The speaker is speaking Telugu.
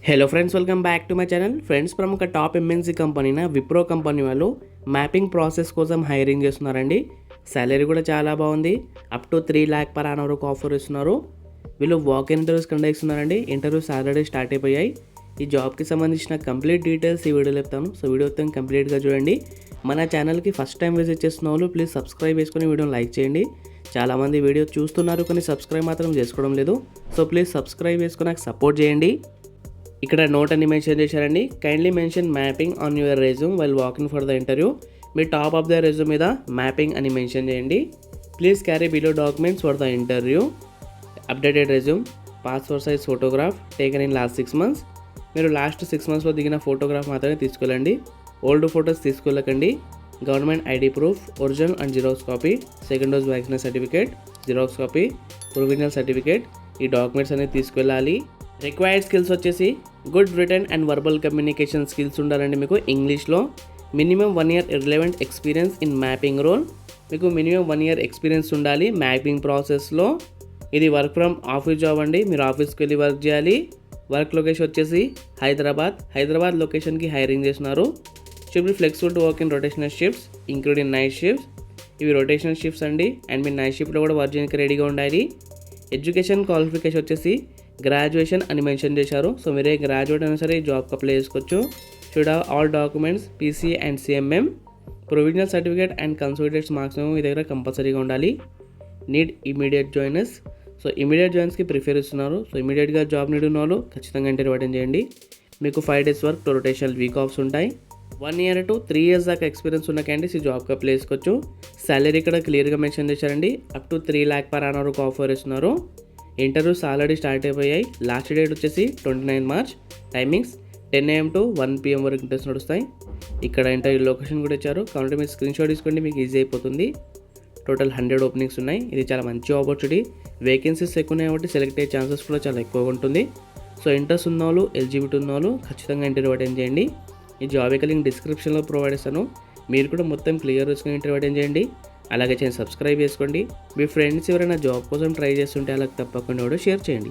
Hello friends, welcome back to my channel. Friends, ప్రముఖ top MNC company Wipro company వాళ్ళు మ్యాపింగ్ ప్రాసెస్ కోసం హైరింగ్ చేస్తున్నారండి. సాలరీ కూడా చాలా బాగుంది. Up to 3 lakh per annum వరకు ఆఫర్ ఇస్తున్నారు. వీళ్ళు వాక్ ఇన్ ఇంటర్వ్యూస్ కండక్ట్ చేస్తున్నారండి. ఇంటర్వ్యూస్ ఆల్రెడీ స్టార్ట్ అయిపోయాయి. ఈ జాబ్కి సంబంధించిన కంప్లీట్ డీటెయిల్స్ ఈ వీడియోలో చెప్తాను. సో వీడియో మొత్తం కంప్లీట్గా చూడండి. మన ఛానల్కి ఫస్ట్ టైం విజిట్ చేస్తున్న వాళ్ళు ప్లీజ్ సబ్స్క్రైబ్ చేసుకుని వీడియోని లైక్ చేయండి. చాలామంది వీడియో చూస్తున్నారు కానీ సబ్స్క్రైబ్ మాత్రం చేసుకోవడం లేదు. సో ప్లీజ్ సబ్స్క్రైబ్ చేసుకుని నాకు సపోర్ట్ చేయండి. ఇక్కడ నోట్ అని మెన్షన్ చేశారండి. Kindly mention mapping on your resume while walking for the interview. మీ టాప్ ఆఫ్ ద రెజ్యూమ్ మీద మ్యాపింగ్ అని మెన్షన్ చేయండి. Please carry below documents for the interview. Updated resume, passport size photograph taken in last 6 months. మీరు లాస్ట్ 6 monthsలో దిగిన ఫోటోగ్రాఫ్ మాత్రమే తీసుకెళ్ళండి. ఓల్డ్ ఫొటోస్ తీసుకెళ్ళకండి. Government ID proof, original and xerox copy, second dose vaccine certificate, xerox copy, provisional certificate, ఈ డాక్యుమెంట్స్ అనేది తీసుకెళ్ళాలి. రిక్వైర్డ్ స్కిల్స్ వచ్చేసి good written and verbal communication skills ఉండాలండి. మీకు ఇంగ్లీష్లో minimum 1 year relevant experience in mapping role. మీకు మినిమం 1 year ఎక్స్పీరియన్స్ ఉండాలి మ్యాపింగ్ ప్రాసెస్లో. ఇది వర్క్ ఫ్రమ్ ఆఫీస్ జాబ్ అండి. మీరు ఆఫీస్కి వెళ్ళి వర్క్ చేయాలి. వర్క్ లొకేషన్ వచ్చేసి హైదరాబాద్ లొకేషన్కి హైరింగ్ చేస్తున్నారు. Should be flexible to work in rotational shifts including night shifts. ఇవి రొటేషనల్ షిఫ్ట్స్ అండి. అండ్ మీరు నైట్ షిఫ్ట్లో కూడా వర్క్ చేయడానికి రెడీగా ఉండాలి. ఎడ్యుకేషన్ క్వాలిఫికేషన్ వచ్చేసి గ్రాడ్యుయేషన్ అని మెన్షన్ చేశారు. సో మీరే గ్రాడ్యుయేట్ అయినా సరే జాబ్కి అప్లై చేసుకోవచ్చు. Should have all documents PC and CMM. Provisional certificate and consolidates marks మీ దగ్గర కంపల్సరీగా ఉండాలి. Need immediate joiners. So immediate జాయిన్స్కి ప్రిఫర్ ఇస్తున్నారు. సో ఇమీడియట్గా జాబ్ నీడ్ ఉన్న వాళ్ళు ఖచ్చితంగా ఇంటర్వ్యూ అటెండ్ చేయండి. మీకు 5 days work, 2 rotational week offs ఉంటాయి. 1 year to 3 years దాకా ఎక్స్పీరియన్స్ ఉన్న క్యాండిడేట్స్ ఈ జాబ్కి అప్లై చేసుకోవచ్చు. సాలరీ ఇక్కడ క్లియర్గా మెన్షన్ చేశారండి. Up to 3 lakh per annum వరకు ఆఫర్ ఇస్తున్నారు. ఇంటర్వ్యూస్ ఆల్రెడీ స్టార్ట్ అయిపోయాయి. లాస్ట్ డేట్ వచ్చేసి 29 March. Timings 10 AM to 1 PM వరకు ఇంటర్వ్యూస్ నడుస్తాయి. ఇక్కడ ఇంటర్వ్యూ లొకేషన్ కూడా ఇచ్చారు. కాబట్టి మీరు స్క్రీన్ షాట్ తీసుకోండి, మీకు ఈజీ అయిపోతుంది. టోటల్ 100 ఓపెనింగ్స్ ఉన్నాయి. ఇది చాలా మంచి ఆపర్చునిటీ. వేకెన్సీస్ ఎక్కువ ఉన్నాయి కాబట్టి సెలెక్ట్ అయ్యే ఛాన్సెస్ కూడా చాలా ఎక్కువగా ఉంటుంది. సో ఇంట్రెస్ట్ ఉన్న వాళ్ళు, ఎలిజిబిలిటీ ఉన్న వాళ్ళు ఖచ్చితంగా ఇంటర్వ్యూ అటెండ్ చేయండి. ఈ జాబ్ యొక్క లింక్ డిస్క్రిప్షన్లో ప్రొవైడ్ చేస్తాను. మీరు కూడా మొత్తం క్లియర్ చేసుకుని ఇంటర్వ్యూ అటెండ్ చేయండి. అలాగే సబ్స్క్రైబ్ చేసుకోండి. మీ ఫ్రెండ్స్ ఎవరైనా జాబ్ కోసం ట్రై చేస్తుంటే అలా తప్పకుండా కూడా షేర్ చేయండి.